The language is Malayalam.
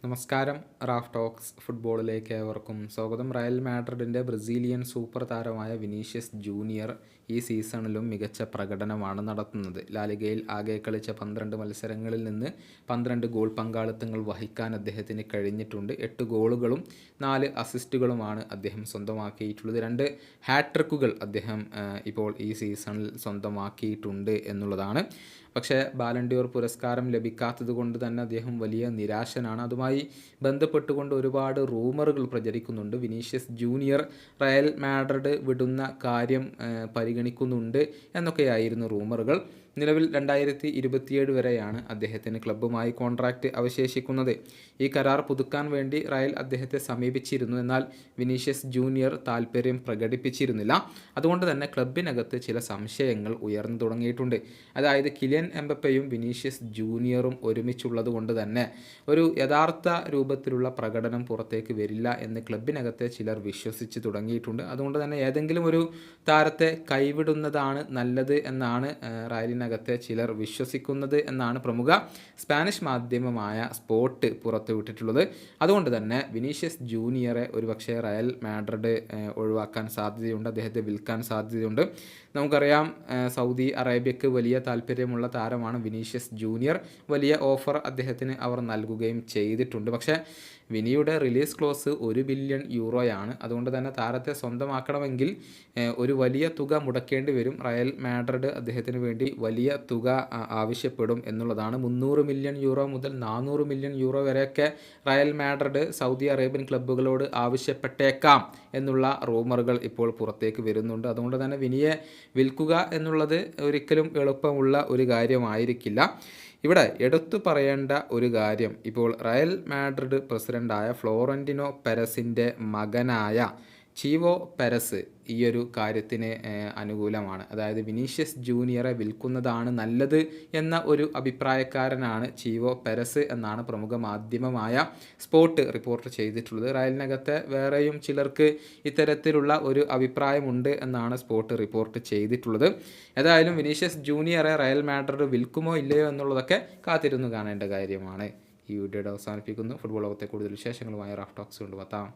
നമസ്കാരം. റാഫ് ടോക്സ് ഫുട്ബോളിലേക്ക് ഏവർക്കും സ്വാഗതം. റയൽ മാഡ്രിഡിൻ്റെ ബ്രസീലിയൻ സൂപ്പർ താരമായ വിനീഷ്യസ് ജൂനിയർ ഈ സീസണിലും മികച്ച പ്രകടനമാണ് നടത്തുന്നത്. ലാലിഗയിൽ ആകെ കളിച്ച 12 മത്സരങ്ങളിൽ നിന്ന് 12 ഗോൾ പങ്കാളിത്തങ്ങൾ വഹിക്കാൻ അദ്ദേഹത്തിന് കഴിഞ്ഞിട്ടുണ്ട്. 8 ഗോളുകളും 4 അസിസ്റ്റുകളുമാണ് അദ്ദേഹം സ്വന്തമാക്കിയിട്ടുള്ളത്. 2 ഹാട്രിക്കുകൾ അദ്ദേഹം ഇപ്പോൾ ഈ സീസണിൽ സ്വന്തമാക്കിയിട്ടുണ്ട് എന്നുള്ളതാണ്. പക്ഷേ ബാലൻഡിയോർ പുരസ്കാരം ലഭിക്കാത്തത് കൊണ്ട് തന്നെ അദ്ദേഹം വലിയ നിരാശനാണ്. അതുമായി ബന്ധപ്പെട്ടുകൊണ്ട് ഒരുപാട് റൂമറുകൾ പ്രചരിക്കുന്നുണ്ട്. വിനീഷ്യസ് ജൂനിയർ റയൽ മാഡ്രിഡ് വിടുന്ന കാര്യം പരിഗണിക്കുന്നുണ്ട് എന്നൊക്കെയായിരുന്നു റൂമറുകൾ. നിലവിൽ 2027 വരെയാണ് അദ്ദേഹത്തിന് ക്ലബ്ബുമായി കോൺട്രാക്റ്റ് അവശേഷിക്കുന്നത്. ഈ കരാർ പുതുക്കാൻ വേണ്ടി റയൽ അദ്ദേഹത്തെ സമീപിച്ചിരുന്നു. എന്നാൽ വിനീഷ്യസ് ജൂനിയർ താൽപ്പര്യം പ്രകടിപ്പിച്ചിരുന്നില്ല. അതുകൊണ്ട് തന്നെ ക്ലബിനകത്ത് ചില സംശയങ്ങൾ ഉയർന്നു തുടങ്ങിയിട്ടുണ്ട്. അതായത് കിലിയൻ എംബപ്പയും വിനീഷ്യസ് ജൂനിയറും ഒരുമിച്ചുള്ളത് കൊണ്ട് തന്നെ ഒരു യഥാർത്ഥ രൂപത്തിലുള്ള പ്രകടനം പുറത്തേക്ക് വരില്ല എന്ന് ക്ലബിനകത്തെ ചിലർ വിശ്വസിച്ച് തുടങ്ങിയിട്ടുണ്ട്. അതുകൊണ്ട് തന്നെ ഏതെങ്കിലും ഒരു താരത്തെ കൈവിടുന്നതാണ് നല്ലത് എന്നാണ് റയലിനകത്തെ ചിലർ വിശ്വസിക്കുന്നത് എന്നാണ് പ്രമുഖ സ്പാനിഷ് മാധ്യമമായ സ്പോർട്ട് പുറത്തുവിട്ടിട്ടുള്ളത്. അതുകൊണ്ട് തന്നെ വിനീഷ്യസ് ജൂനിയറെ ഒരുപക്ഷെ റയൽ മാഡ്രിഡ് ഒഴിവാക്കാൻ സാധ്യതയുണ്ട്, അദ്ദേഹത്തെ വിൽക്കാൻ സാധ്യതയുണ്ട്. നമുക്കറിയാം, സൗദി അറേബ്യക്ക് വലിയ താല്പര്യമുള്ള താരമാണ് വിനീഷ്യസ് ജൂനിയർ. വലിയ ഓഫർ അദ്ദേഹത്തിന് അവർ നൽകുകയും ചെയ്തിട്ടുണ്ട്. പക്ഷേ വിനിയുടെ റിലീസ് ക്ലോസ് 1 ബില്യൺ യൂറോയാണ്. അതുകൊണ്ട് തന്നെ താരത്തെ സ്വന്തമാക്കണമെങ്കിൽ ഒരു വലിയ തുക മുടക്കേണ്ടി വരും. റയൽ മാഡ്രിഡ് അദ്ദേഹത്തിന് വേണ്ടി വലിയ തുക ആവശ്യപ്പെടും എന്നുള്ളതാണ്. 300 മില്യൺ യൂറോ മുതൽ 400 മില്യൺ യൂറോ വരെയൊക്കെ റയൽ മാഡ്രിഡ് സൗദി അറേബ്യൻ ക്ലബ്ബുകളോട് ആവശ്യപ്പെട്ടേക്കാം എന്നുള്ള റൂമറുകൾ ഇപ്പോൾ പുറത്തേക്ക് വരുന്നുണ്ട്. അതുകൊണ്ട് തന്നെ വിനിയെ വിൽക്കുക എന്നുള്ളത് ഒരിക്കലും എളുപ്പമുള്ള ഒരു കാര്യമായിരിക്കില്ല. ഇവിടെ എടുത്തു പറയേണ്ട ഒരു കാര്യം, ഇപ്പോൾ റയൽ മാഡ്രിഡ് പ്രസിഡൻ്റായ ഫ്ലോറന്റിനോ പെരസിൻ്റെ മകനായ ചീവോ പെരസ് ഈ ഒരു കാര്യത്തിന് അനുകൂലമാണ്. അതായത് വിനീഷ്യസ് ജൂനിയറെ വിൽക്കുന്നതാണ് നല്ലത് എന്ന ഒരു അഭിപ്രായക്കാരനാണ് ചീവോ പെരസ് എന്നാണ് പ്രമുഖ മാധ്യമമായ സ്പോർട്ട് റിപ്പോർട്ട് ചെയ്തിട്ടുള്ളത്. റയലിനകത്തെ വേറെയും ചിലർക്ക് ഇത്തരത്തിലുള്ള ഒരു അഭിപ്രായമുണ്ട് എന്നാണ് സ്പോർട്ട് റിപ്പോർട്ട് ചെയ്തിട്ടുള്ളത്. ഏതായാലും വിനീഷ്യസ് ജൂനിയറെ റയൽ മാഡ്രിഡ് വിൽക്കുമോ ഇല്ലയോ എന്നുള്ളതൊക്കെ കാത്തിരുന്നു കാണേണ്ട കാര്യമാണ്. ഈ വീഡിയോയുടെ അവസാനിപ്പിക്കുന്നു. ഫുട്ബോൾ ലോകത്തെ കൂടുതൽ വിശേഷങ്ങളുമായി റാഫ് ടോക്സ് കൊണ്ടുവെത്താം.